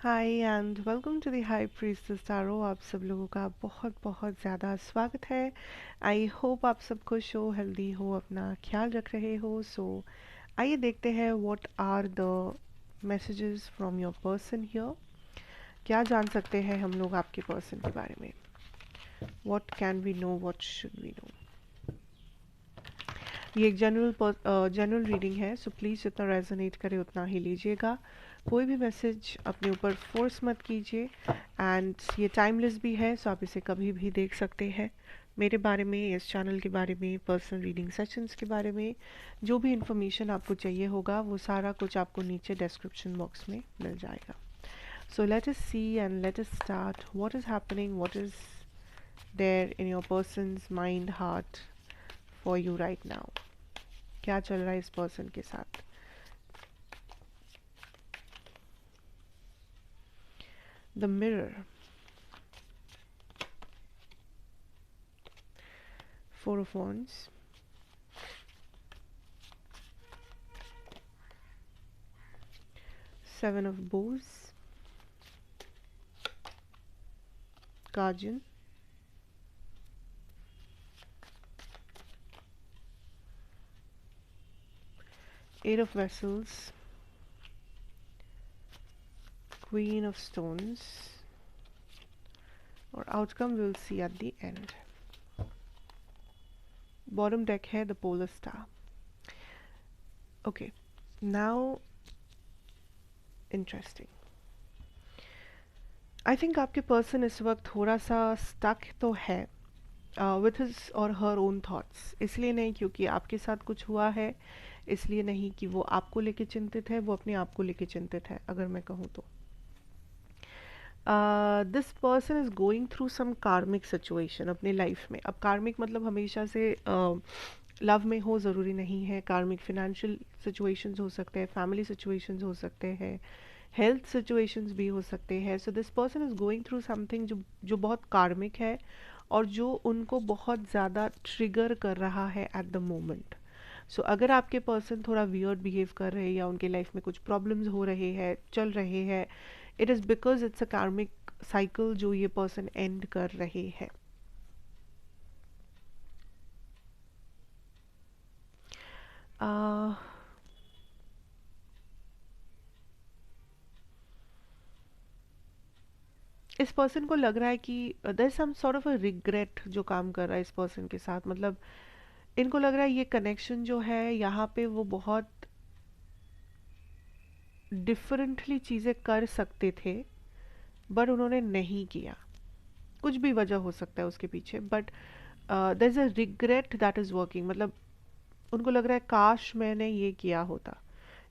Hi and welcome to the high priestess tarot. आप सब लोगों का बहुत बहुत ज़्यादा स्वागत है। आई होप आप सब खुश हो, हेल्दी हो, अपना ख्याल रख रहे हो। आइए देखते हैं what are the messages from your person here. क्या जान सकते हैं हम लोग आपके पर्सन के बारे में। What can we know, what should we know. ये एक जनरल रीडिंग है, सो प्लीज़ जितना रेजोनेट करे उतना ही लीजिएगा। कोई भी मैसेज अपने ऊपर फोर्स मत कीजिए। एंड ये टाइमलेस भी है, सो आप इसे कभी भी देख सकते हैं। मेरे बारे में, इस चैनल के बारे में, पर्सनल रीडिंग सेशंस के बारे में जो भी इंफॉर्मेशन आपको चाहिए होगा वो सारा कुछ आपको नीचे डिस्क्रिप्शन बॉक्स में मिल जाएगा। So let us see and let us start what is happening, what is there in your person's mind heart for you right now. क्या चल रहा है इस पर्सन के साथ। The mirror, four of wands, seven of bows, guardian, eight of vessels, queen of stones, और outcome will see at the end. Bottom deck है the polar star. Okay, now interesting. I think आपके person इस वक्त थोड़ा सा stuck तो है with his और हर ओन थॉट्स। इसलिए नहीं क्योंकि आपके साथ कुछ हुआ है, इसलिए नहीं कि वो आपको लेके चिंतित है, वो अपने आप को लेके चिंतित है। अगर मैं कहूँ तो this person is going through some karmic situation अपने लाइफ में। अब कार्मिक मतलब हमेशा से लव में हो ज़रूरी नहीं है। कार्मिक फिनेंशियल सिचुएशंस हो सकते हैं, फैमिली सिचुएशंस हो सकते हैं, हेल्थ सिचुएशंस भी हो सकते हैं। सो this person is going through something जो जो बहुत कार्मिक है और जो उनको बहुत ज़्यादा ट्रिगर कर रहा है एट द मोमेंट। सो अगर आपके पर्सन थोड़ा वियर्ड बिहेव कर रहे हैं या उनके लाइफ में कुछ प्रॉब्लम्स हो रहे हैं, चल रहे हैं, it is because it's a कार्मिक साइकिल जो ये पर्सन एंड कर रहे हैं। uh, इस पर्सन को लग रहा है कि there is some sort of a regret जो काम कर रहा है इस पर्सन के साथ। मतलब इनको लग रहा है ये कनेक्शन जो है यहाँ पे वो बहुत डिफरेंटली चीज़ें कर सकते थे बट उन्होंने नहीं किया। कुछ भी वजह हो सकता है उसके पीछे, but there is a regret that is working. मतलब उनको लग रहा है काश मैंने ये किया होता,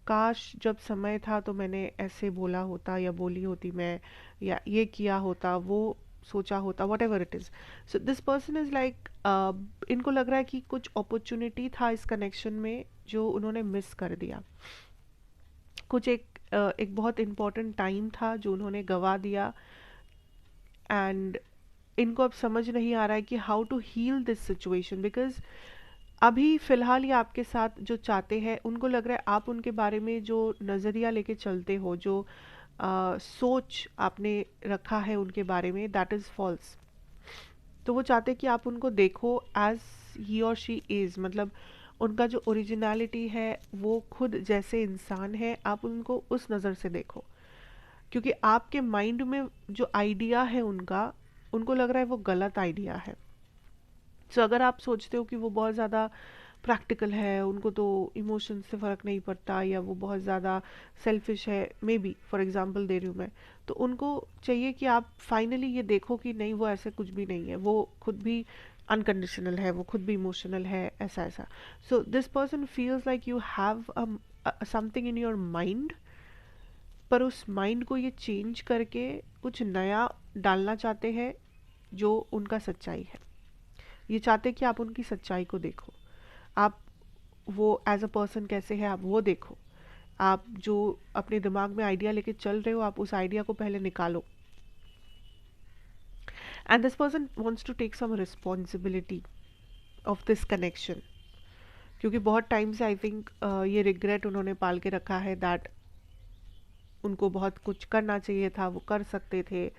काश जब समय था तो मैंने ऐसे बोला होता या बोली होती मैं, या ये किया होता, वो सोचा होता, what ever it is. So this person is like, इनको लग रहा है कि कुछ अपॉर्चुनिटी था इस कनेक्शन में जो उन्होंने मिस कर दिया। कुछ एक बहुत इम्पोर्टेंट टाइम था जो उन्होंने गवा दिया। एंड इनको अब समझ नहीं आ रहा है कि how to heal this situation, because अभी फ़िलहाल ये आपके साथ जो चाहते हैं, उनको लग रहा है आप उनके बारे में जो नज़रिया लेके चलते हो, जो सोच आपने रखा है उनके बारे में, दैट इज़ फॉल्स। तो वो चाहते हैं कि आप उनको देखो एज ही और शी इज़। मतलब उनका जो ओरिजिनलिटी है, वो खुद जैसे इंसान है, आप उनको उस नज़र से देखो। क्योंकि आपके माइंड में जो आइडिया है उनका, उनको लग रहा है वो गलत आइडिया है। सो अगर आप सोचते हो कि वो बहुत ज़्यादा प्रैक्टिकल है, उनको तो इमोशन से फ़र्क नहीं पड़ता, या वो बहुत ज़्यादा सेल्फिश है, मे बी फॉर एग्जांपल दे रही हूँ मैं, तो उनको चाहिए कि आप फाइनली ये देखो कि नहीं, वो ऐसे कुछ भी नहीं है, वो खुद भी अनकंडीशनल है, वो खुद भी इमोशनल है, ऐसा ऐसा। सो this person feels like you have something in your mind, पर उस माइंड को ये चेंज करके कुछ नया डालना चाहते हैं जो उनका सच्चाई है। ये चाहते कि आप उनकी सच्चाई को देखो, आप वो एज अ पर्सन कैसे है आप वो देखो। आप जो अपने दिमाग में आइडिया लेके चल रहे हो, आप उस आइडिया को पहले निकालो। And this person wants to take some responsibility of this connection. क्योंकि बहुत टाइम से आई थिंक ये रिग्रेट उन्होंने पाल के रखा है दैट उनको बहुत कुछ करना चाहिए था, वो कर सकते थे,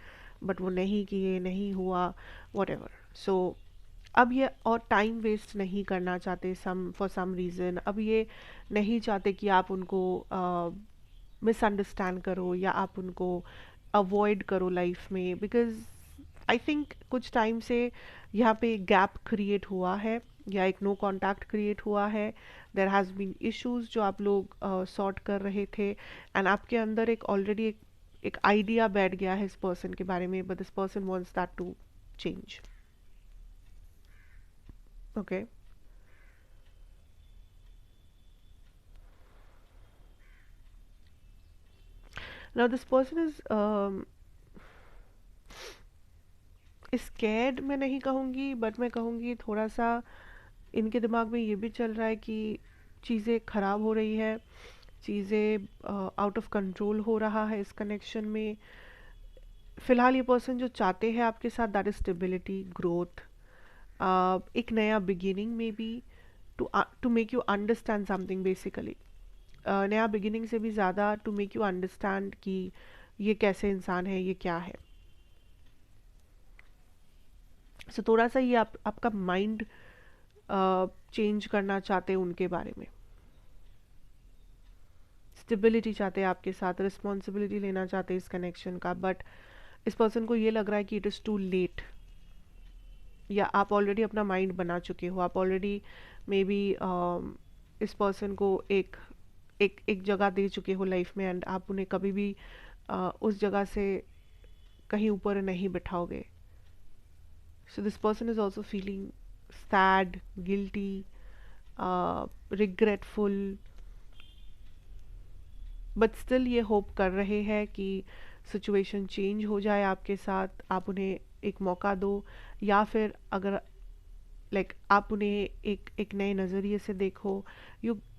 बट वो नहीं किए, नहीं हुआ, whatever. सो अब ये और टाइम वेस्ट नहीं करना चाहते सम फॉर सम रीज़न, अब ये नहीं चाहते कि आप उनको मिसअंडरस्टैंड करो या आप उनको अवॉइड करो लाइफ में, बिकॉज आई थिंक कुछ टाइम से यहाँ पे गैप क्रिएट हुआ है या एक नो कांटेक्ट क्रिएट हुआ है. देर हैज़ बीन इश्यूज जो आप लोग सॉर्ट कर रहे थे, एंड आपके अंदर एक ऑलरेडी एक आइडिया बैठ गया है इस पर्सन के बारे में, but this person wants that to change. Okay. Now this person is scared, मैं नहीं कहूँगी, बट मैं कहूँगी थोड़ा सा इनके दिमाग में ये भी चल रहा है कि चीज़ें ख़राब हो रही है, चीज़ें आउट ऑफ कंट्रोल हो रहा है इस कनेक्शन में. फ़िलहाल ये पर्सन जो चाहते हैं आपके साथ, दैट इज़ स्टेबिलिटी, ग्रोथ, एक नया बिगिनिंग में be, to make you understand something basically. नया बिगिनिंग से भी ज़्यादा टू मेक यू अंडरस्टैंड कि ये कैसे इंसान है, ये क्या है. सो थोड़ा सा ये आपका माइंड चेंज करना चाहते हैं उनके बारे में. स्टेबिलिटी चाहते हैं आपके साथ, रिस्पॉन्सिबिलिटी लेना चाहते हैं इस कनेक्शन का, बट इस पर्सन को ये लग रहा है कि इट इज़ टू लेट, या आप ऑलरेडी अपना माइंड बना चुके हो, आप ऑलरेडी मे बी इस पर्सन को एक एक एक जगह दे चुके हो लाइफ में, एंड आप उन्हें कभी भी उस जगह से कहीं ऊपर नहीं बिठाओगे. So this person is also feeling sad, guilty, regretful, but still ये होप कर रहे हैं कि सिचुएशन चेंज हो जाए आपके साथ, आप उन्हें एक मौका दो, या फिर अगर आप उन्हें एक नए नज़रिए से देखो.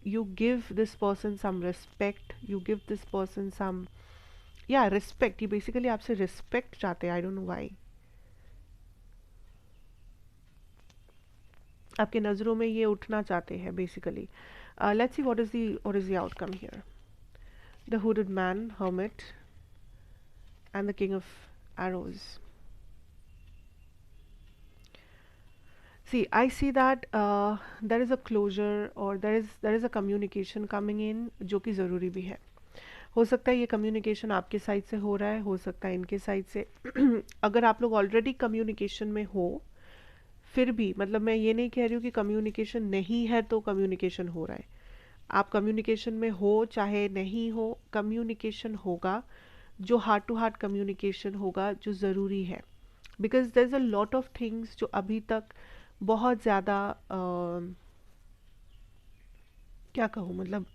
You give this person some respect, you give this person some, या रिस्पेक्ट, ये बेसिकली आपसे रिस्पेक्ट चाहते हैं. I don't know why. आपके नज़रों में ये उठना चाहते हैं basically. Let's see what is the outcome here. The hooded man, hermit, and the king of arrows. See, I see that there is a closure, or there is a communication coming in, जो कि ज़रूरी भी है. हो सकता है ये communication आपके साइड से हो रहा है, हो सकता है इनके साइड से. अगर आप लोग ऑलरेडी कम्युनिकेशन में हो, फिर भी मतलब मैं ये नहीं कह रही हूँ कि कम्युनिकेशन नहीं है तो कम्युनिकेशन हो रहा है. आप कम्युनिकेशन में हो चाहे नहीं हो, कम्युनिकेशन होगा, जो हार्ट टू हार्ट कम्युनिकेशन होगा, जो ज़रूरी है. Because there is a lot of things जो अभी तक बहुत ज़्यादा क्या कहूँ, मतलब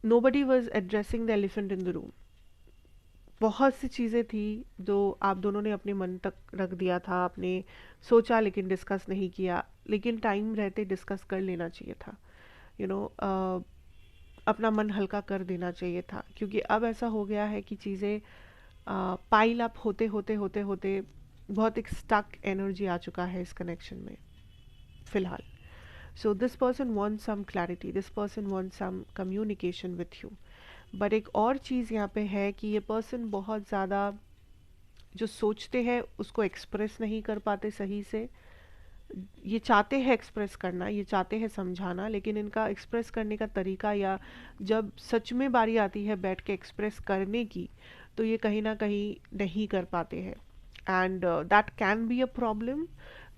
nobody was addressing the elephant in the room. बहुत सी चीज़ें थी जो आप दोनों ने अपने मन तक रख दिया था, आपने सोचा लेकिन डिस्कस नहीं किया, लेकिन टाइम रहते डिस्कस कर लेना चाहिए था. यू नो, अपना मन हल्का कर देना चाहिए था, क्योंकि अब ऐसा हो गया है कि चीज़ें पाइल अप होते होते होते होते बहुत एक स्टक एनर्जी आ चुका है इस कनेक्शन में फ़िलहाल. So this person wants some clarity, this person wants some communication with you. But एक और चीज़ यहाँ पे है कि ये पर्सन बहुत ज़्यादा जो सोचते हैं उसको एक्सप्रेस नहीं कर पाते सही से. ये चाहते हैं एक्सप्रेस करना, ये चाहते हैं समझाना, लेकिन इनका एक्सप्रेस करने का तरीका, या जब सच में बारी आती है बैठ के एक्सप्रेस करने की, तो ये कहीं ना कहीं नहीं कर पाते हैं. And that can be a problem.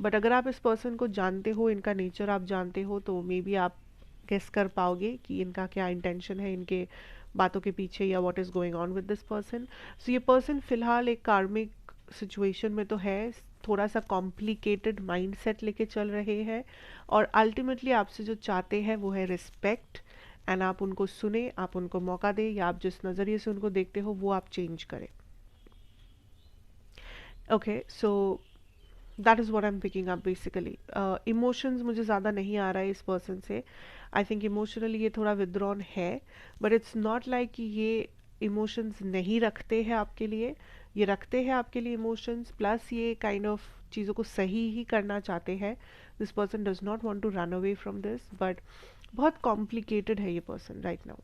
But अगर आप इस पर्सन को जानते हो, इनका नेचर आप जानते हो, तो मे बी आप गेस कर पाओगे कि इनका क्या इंटेंशन है इनके बातों के पीछे, या what is going on with this person. So ये पर्सन फ़िलहाल एक कार्मिक सिचुएशन में तो है, थोड़ा सा कॉम्प्लिकेटेड माइंडसेट लेके चल रहे हैं, और अल्टीमेटली आपसे जो चाहते हैं वो है रिस्पेक्ट. एंड आप उनको सुने, आप उनको मौका दें, या आप जिस नज़रिए से उनको देखते हो वो आप चेंज करें. Okay, so that is what I am picking up basically. Emotions मुझे ज़्यादा नहीं आ रहा है इस पर्सन से. आई थिंक इमोशनली ये थोड़ा विदड्रॉन है, बट इट्स नॉट लाइक कि ये इमोशंस नहीं रखते हैं आपके लिए. ये रखते हैं आपके लिए इमोशंस, प्लस ये काइंड ऑफ चीज़ों को सही ही करना चाहते हैं. This person does not want to run away from this, but बहुत कॉम्प्लिकेटेड है ये पर्सन राइट नाउ.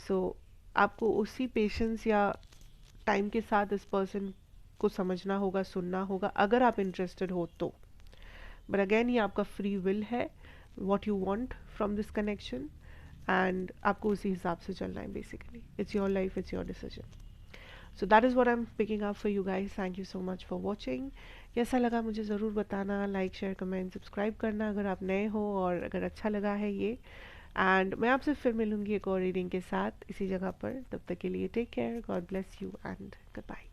सो आपको उसी पेशेंस या टाइम के साथ इस पर्सन को समझना होगा, सुनना होगा, अगर आप इंटरेस्टेड हो तो। बट अगेन ये आपका फ्री विल है, what you want from this connection, and आपको उसी हिसाब से चलना है basically. It's your life, it's your decision. So that is what I am picking up for you guys. Thank you so much for watching. कैसा लगा मुझे ज़रूर बताना. लाइक, शेयर, कमेंट, सब्सक्राइब करना अगर आप नए हो, और अगर अच्छा लगा है ये. एंड मैं आपसे फिर मिलूंगी एक और रीडिंग के साथ इसी जगह पर. तब तक के लिए take care, God bless you and good bye.